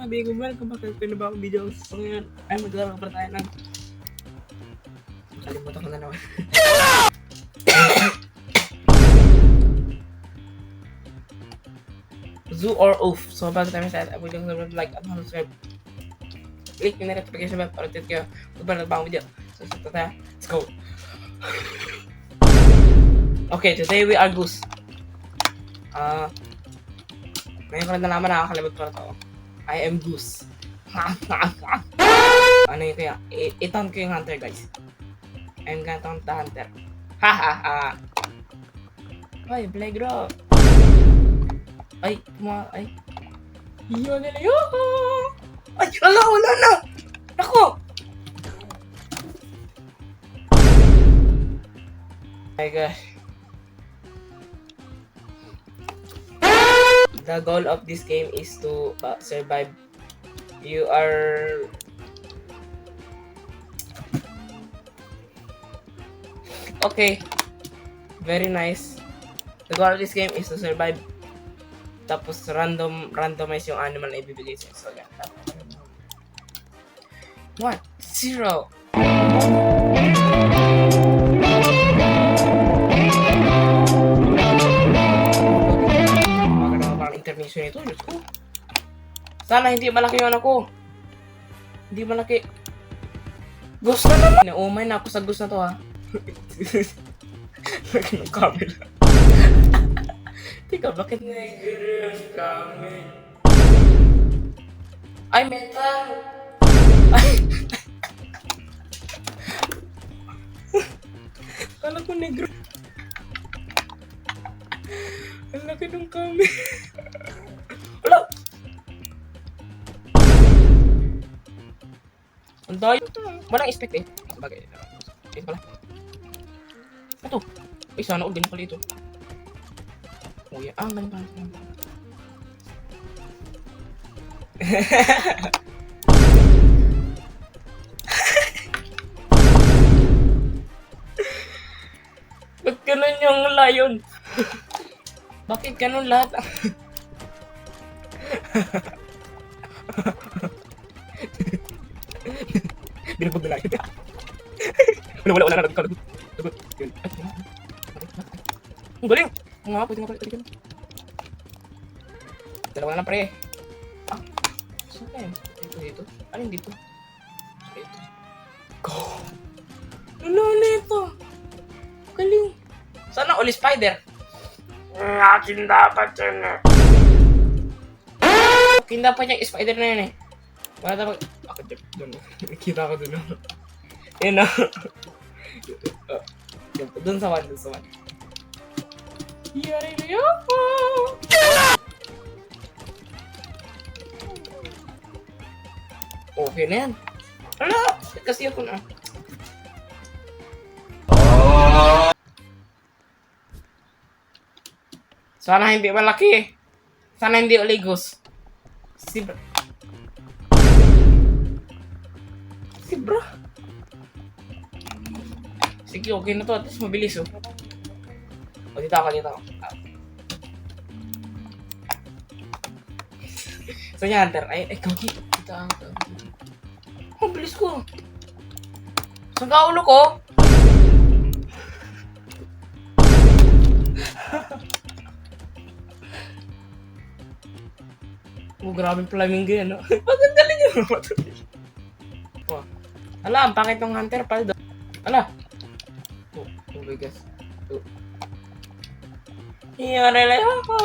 kaibigan, welcome back sa pinabawang videos. So ngayon, ay maglalaro pa tayo ng... Kalimutan ko na naman. Zoo or Oof. So bago tayo sa atin, huwag yung like at subscribe. Click yung notification bell para update kayo kung paano bagong video. So sa tayo, let's go! Okay, today we are Goose. Ngayon ko na nalaman, nakakalimot ko na to. I am Goose. Ano yun kaya? I-taunt ko yung hunter, guys. I'm gonna taunt the hunter. Ha. Ay, playground. Ay, ay. Yun nila yun. Ay, wala na. Nako. My gosh. The goal of this game is to survive. You are... Okay. Very nice. The goal of this game is to survive. Tapos randomize yung animal na ibibigay sa'yo. So, yeah. 1, 0. Intermission ito, Diyos ko. Sana hindi malaki yung anak ko. Hindi malaki. Gusto na naman. Naumay na ako sa gusto na to, ha. Lagi ng camera. Teka, bakit negro yung camera? Ay, metal! Ay! Kala ko negro. Ang laki ng camera. Wala! Ang dayo. Walang expect eh. Bagay. Ito pala. Ito. Ay, sana all ganyan pala ito. Oh yeah. Ganyan pala. Ba't ganun yung lion? Bakit ganun lahat? Binugbog na lang. Wala na natin. Lagot. Ang galing! Nga, pwede nga pala ito. Dalawa na pre. Saan na yun? Dito? Ano yung dito? Dito. Go! Ano na ito? Galing! Sana uli spider? Akin dapat yun eh. Akin dapat yung spider na yun eh. Wala dapat... Ako doon. Nakita ko doon. Yun o. Doon sa one. Yari na yun. Okay na yan. Ala! Kasi ako na. Sana hindi malaki. Sana hindi oligos. Sibra. Sige, okay na to. At least mabilis oh. O, dito ako. So, niya, hunter. Ay, kagi. Dito ako. Oh, bilis ko. Saan ka ulo ko? Oh, grabe flaming yan, no? Ang galing yun. Oh. Ala, ang pangit ng hunter pala doon. Ala. Oh my gosh. Iyarele ako.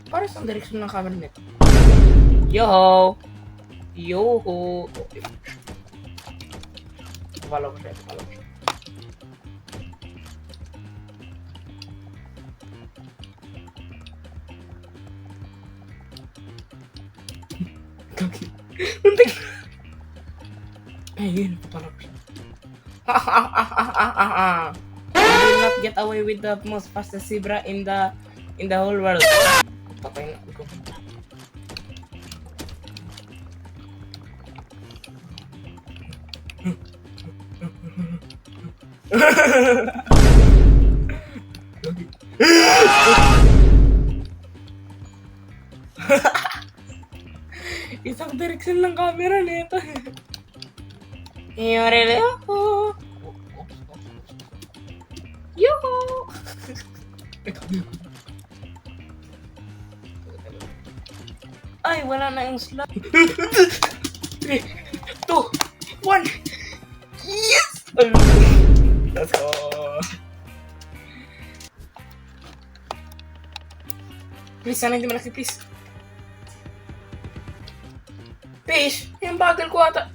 Para sa direksyon ng camera nito. Yoho. Okay. Follow ko siya. Muntik. Ayun, papalap siya. You will not get away with the most fastest zebra in the whole world. Patay na ako. Isang direction lang camera nito. Yoreleo. Yuhu! Ay, wala na yung slot. 3, 2, 1. Yes! Let's go. Please, sana hindi malaki, please. Fish! Yung bagal ko ata.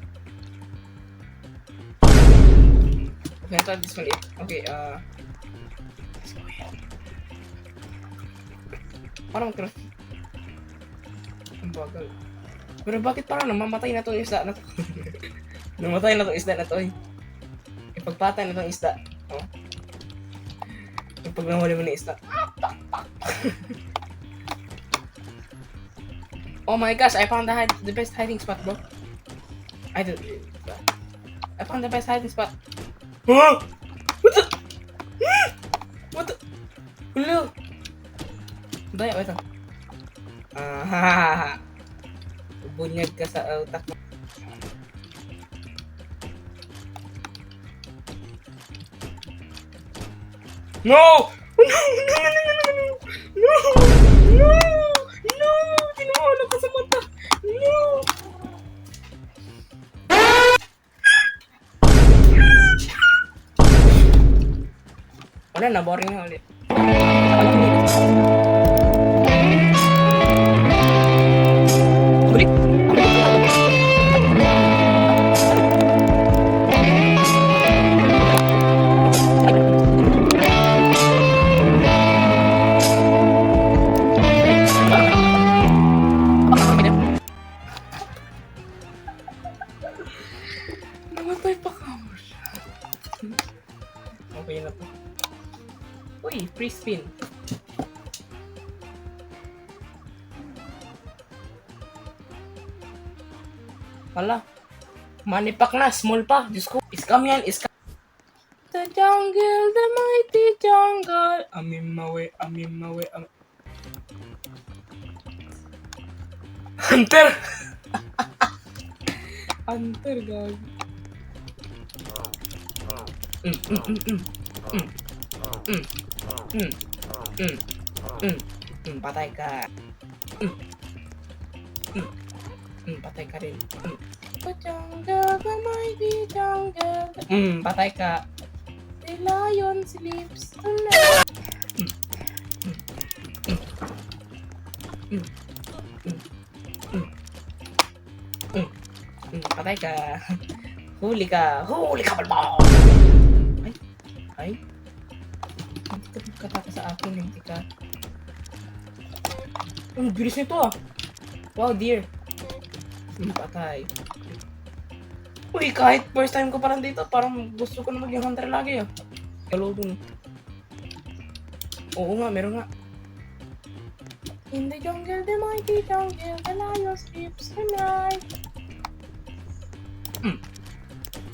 Okay, I thought this one. Okay, let's go here. Parang magkaroon. Ang bagal. Pero bakit parang namamatay na itong isda na to? Namatay na itong isda na to eh. Ipagpatay na itong isda. Oh. Pag nahuli mo na isda. Oh my gosh, I found the best hiding spot, bro. I found the best hiding spot. Huh? What the? What the? Hello? Daya, wait lang. Hahaha. Bunyag ka sa utak mo. No! No! No! No! No! No! Tinawalan ka sa mata! No! Wala na, boring na ulit. Ulit. Namatay pa ka mo siya. Okay na to. Uy, free spin. Wala. Manipak na, small pa. Diyos ko. Scam yan, scam. The jungle, the mighty jungle. Amimawe. Hunter! Hunter, gag. Patay ka. Patay ka rin. The jungle, the mighty jungle. Patay ka. The lion sleeps tonight. Patay ka. Huli ka. Huli ka, balbao! Ay. Hindi ka kataka sa akin, hindi ka. Ang bilis nito ah. Wow, dear. Patay. Uy, kahit first time ko parang dito, parang gusto ko na maging hunter lagi ah. Hello dun. Oo nga, meron nga. In the jungle, the mighty jungle, the lion sleeps tonight.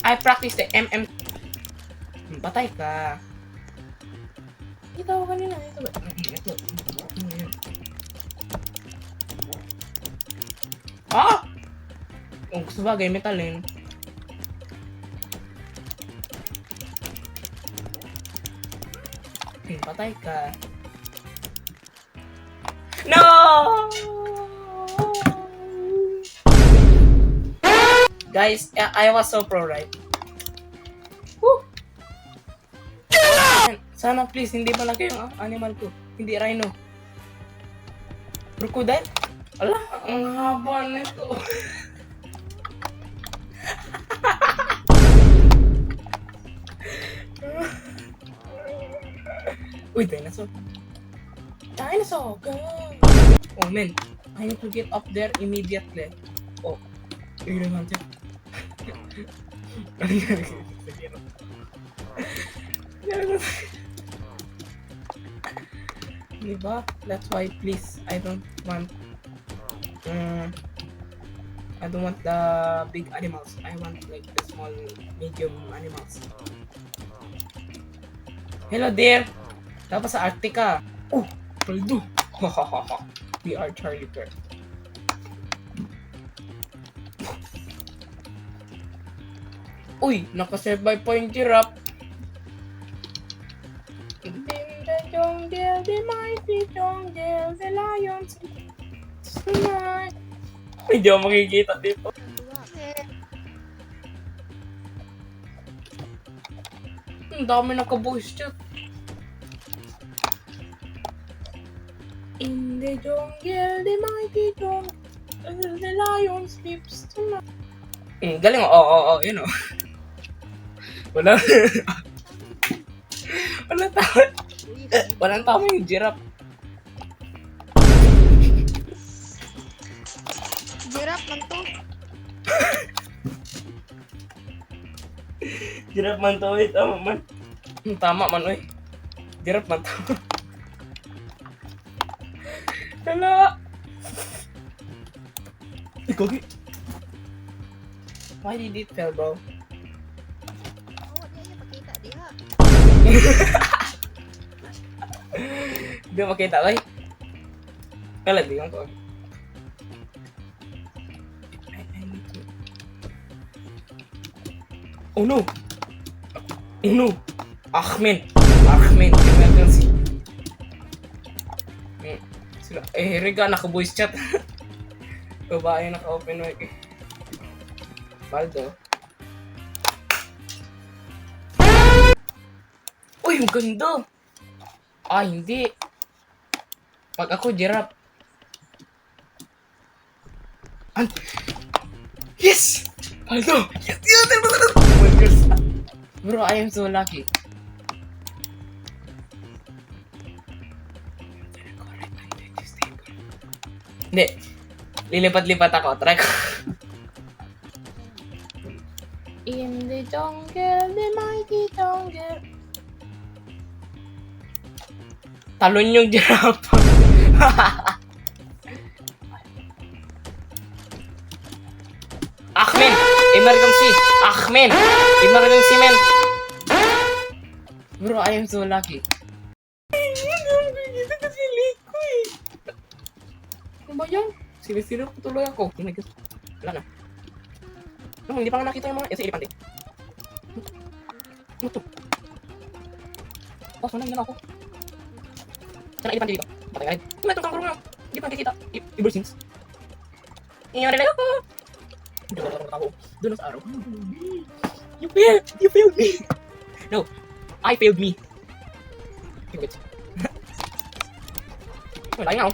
I practice the MM. Patay ka. Ito ako kanina. Ito ba? Ito. Ah! Kung gusto bagay, metal yun. Patay ka. No! Guys, I was so pro, right? Woo! Sana please, hindi malaki yung animal ko. Hindi rhino. Crocodile? Ala, ang haba nito. Uy, dinosaur. Dinosaur, go! Oh man, I need to get up there immediately. Oh, you're gonna hunter. Diba? That's why, please, I don't want the big animals. I want like the small, medium animals. Hello there! Tapos sa Arctica. Oh! Paldo! We are Charlie Bear. Uy, nakasurvive pa yung giraffe. In the jungle, the mighty jungle, the lions tonight. Hindi ako makikita dito. Ang dami naka-voice chat. In the jungle, the mighty jungle, the lion sleeps tonight. Galing mo. Oo, yun o. Wala. Walang tama. Walang tama yung giraffe. Giraffe man to. Giraffe man to, tama man. Tama man, oy. Giraffe man to. Hala. Ay, kogi. Why did it fail, bro? Oh, di ay pakita diha. Hindi makita, oy. Kala, di ko. Oh no! Oh no! Ahmed! Emergency! Sila, Riga, naka-voice chat. Babae, naka-open mic eh. Baldo. Uy, ang ganda! Hindi. Pag ako, giraffe. Yes! Baldo! Yes! Oh my gosh! Bro, I am so lucky. Hindi. Lilipat-lipat ako. Try ko. In the jungle, the mighty jungle. Talon yung giraffe. Ahmed! Emergency! Ahmed! Emergency, man! Bro, I am so lucky. Hindi kasi liko eh. Ano ba yan? Sila-sila ko tuloy ako. Oh my God. Wala na. No, hindi pa nga nakita yung mga... Sa elepante. Ano to? Sana yun ako. Sana elepante dito. Patay ka rin. May itong kangaroo na. Hindi pa nakikita. Ever since. Iyan rin ako. Doon sa araw. You failed! You failed me! No. I failed me. Wait. Wala nga ako.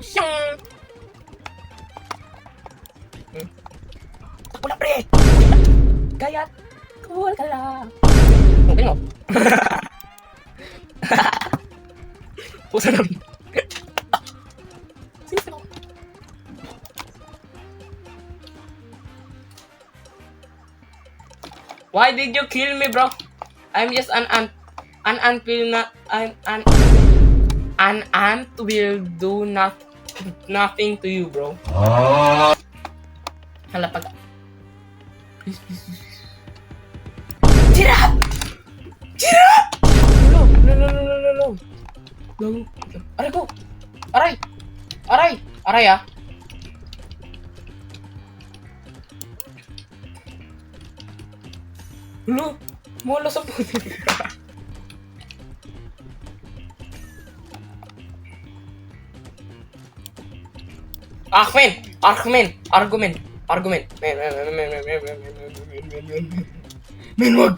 Siyang! Takbo na, pre! Kaya't, cool ka lang. Okay mo. Pusa namin. Sinisip ako. Why did you kill me, bro? I'm just an ant. An ant will not... An ant will do nothing to you, bro. Hala, pag... Please. Giraffe! Giraffe! No. Gago. Aray ko! Aray ah! Hello? Mula sa puti. Argument. Men, wag!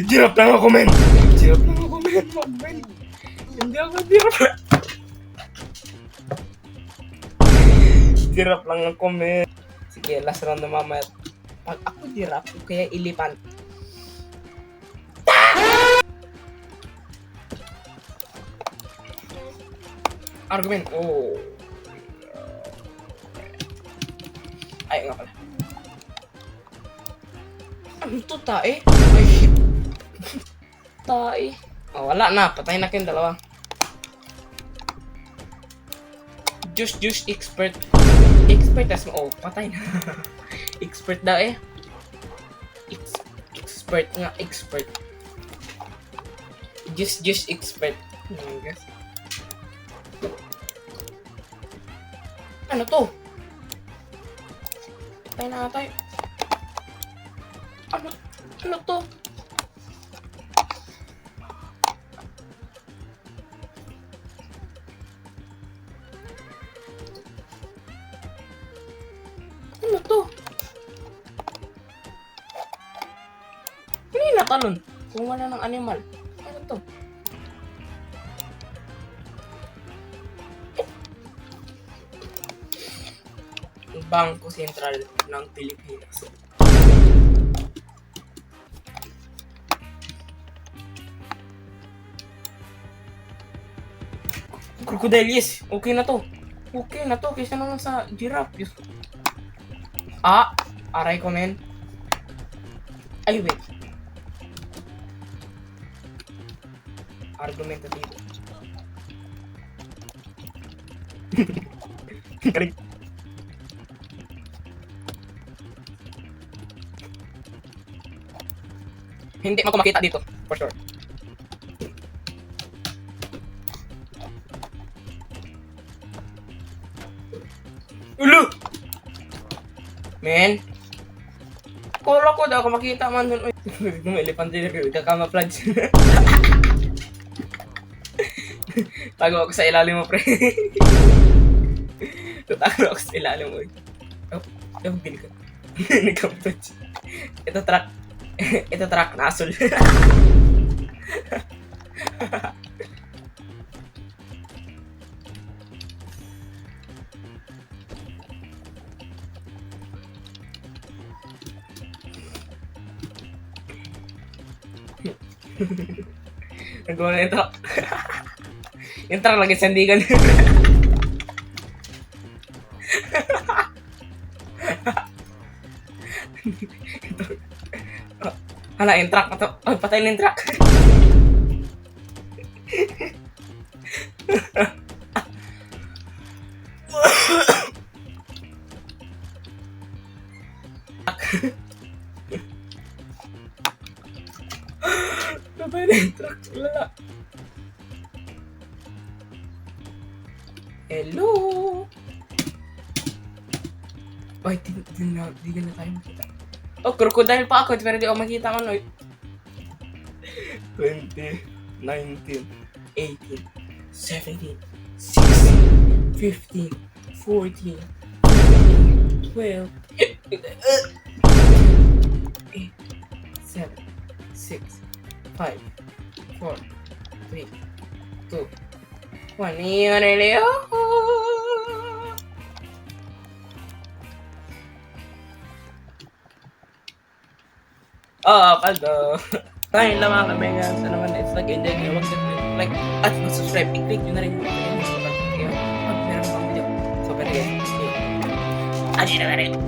Giraffe lang ako, men! Wag, men! Hindi ako giraffe. Giraffe lang ako, men. Sige, last round na mamaya. Pag ako giraffe, kaya ilipan. Argument. Oh. Ay, nga pala. Ano to, tae? Ay, shit. Tae. Oh, wala na. Patay na kayong dalawa. Juice, expert. Expert, oh, patay na. Expert daw eh. Expert. Juice, expert. Guys. Ano to? Patay na tayo. Ano? Ano to? Ano to? Hindi natalon. Kung wala ng animal. Ano to? Bangko Sentral ng Pilipinas. Crocodile, yes. Okay na to. Okay na to. Kaysa naman sa giraffe. Diyos ko. Ah! Aray ko, men. Ay, wait. Argumentatibo. Galing. Hindi mo ko makita dito, for sure. Ulo! Men! Kala ko daw ako makita man dun. Uy, kung elephant din ako, kakamaflags. Tago ako sa ilalim mo, pre. Tago ako sa ilalim mo. Oh, hindi ka. Nagkamaflags. Ito truck. Ito truck na asul. Nagawa na yung truck. Yung truck lagi sandigan. Hala, yung truck na to. Ay, patay na yung truck. Patay na yung truck. Wala. Hello? Ay, di na tayo makita. Oh, crocodile pa ako, pero di ako makita man, oy. 20, 19, 18, 17, 16, 15, 14, 12, 8, 7, 6, 5, 4, 3, 2, 1, yun na Leo! Paldo. Ngayon lang mga kamenga. Sana naman it's nag-enjoy kayo. Huwag like at mag-subscribe. I-click nyo na rin yung kayo. Pag meron pang video. So, pero guys. Adi na rin.